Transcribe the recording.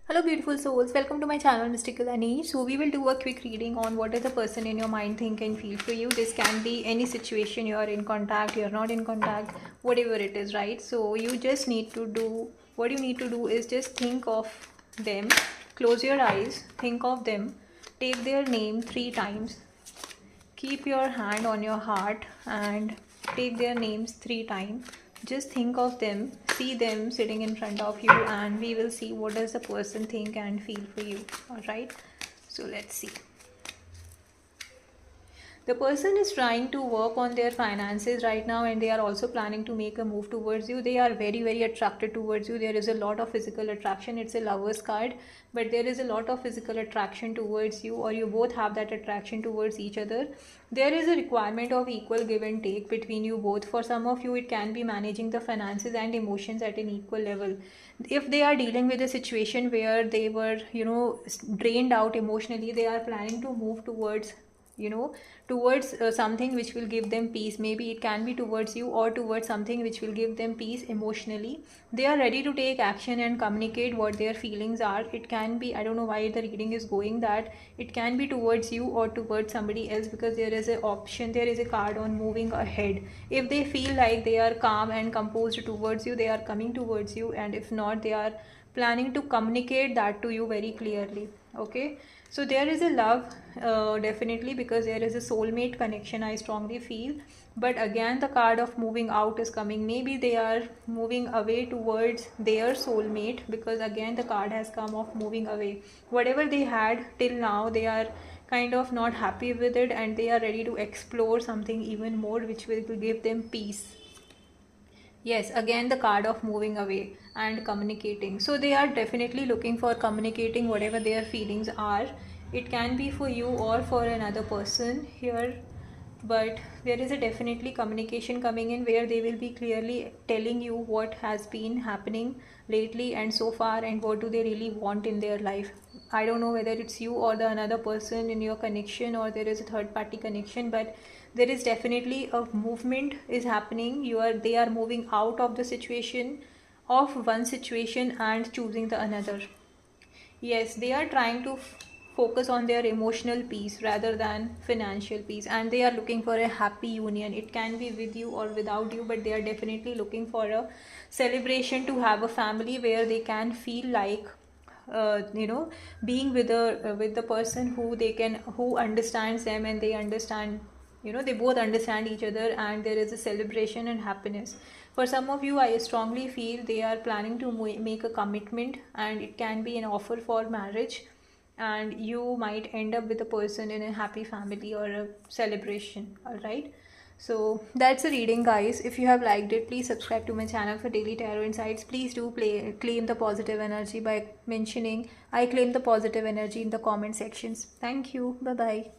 Hello beautiful souls, welcome to my channel Mystical Anish. So we will do a quick reading on what does the person in your mind think and feel for you. This can be any situation, you are in contact, you are not in contact, whatever it is, right? So you just need to do, what you need to do is just think of them, close your eyes, think of them, take their name 3 times, keep your hand on your heart and take their names 3 times. Just think of them, see them sitting in front of you, and we will see what does the person think and feel for you. All right, so let's see. The person is trying to work on their finances right now, and they are also planning to make a move towards you. They are very very attracted towards you. There is a lot of physical attraction. It's a lover's card, but there is a lot of physical attraction towards you, or you both have that attraction towards each other. There is a requirement of equal give and take between you both. For some of you, it can be managing the finances and emotions at an equal level. If they are dealing with a situation where they were drained out emotionally, they are planning to move towards towards something which will give them peace. Maybe it can be towards you or towards something which will give them peace emotionally. They are ready to take action and communicate what their feelings are. It can be, I don't know why the reading is going that it can be towards you or towards somebody else, because there is an option, there is a card on moving ahead. If they feel like they are calm and composed towards you, they are coming towards you, and if not, they are planning to communicate that to you very clearly. Okay, so there is a love, definitely, because there is a soulmate connection, I strongly feel. But again, the card of moving out is coming. Maybe they are moving away towards their soulmate, because again the card has come of moving away. Whatever they had till now, they are kind of not happy with it, and they are ready to explore something even more which will give them peace. Yes, again the card of moving away and communicating. So they are definitely looking for communicating whatever their feelings are. It can be for you or for another person here, but there is a definitely communication coming in where they will be clearly telling you what has been happening lately and so far, and what do they really want in their life. I don't know whether it's you or the another person in your connection, or there is a third party connection, but there is definitely a movement is happening. They are moving out of the situation, of one situation, and choosing the another. Yes, they are trying to focus on their emotional peace rather than financial peace, and they are looking for a happy union. It can be with you or without you, but they are definitely looking for a celebration, to have a family where they can feel like being with the person who understands them, and they understand, they both understand each other, and there is a celebration and happiness. For some of you, I strongly feel they are planning to make a commitment, and it can be an offer for marriage, and you might end up with a person in a happy family or a celebration. All right, so that's the reading, guys. If you have liked it, please subscribe to my channel for daily tarot insights. Please do claim the positive energy by mentioning I claim the positive energy in the comment sections. Thank you. Bye bye.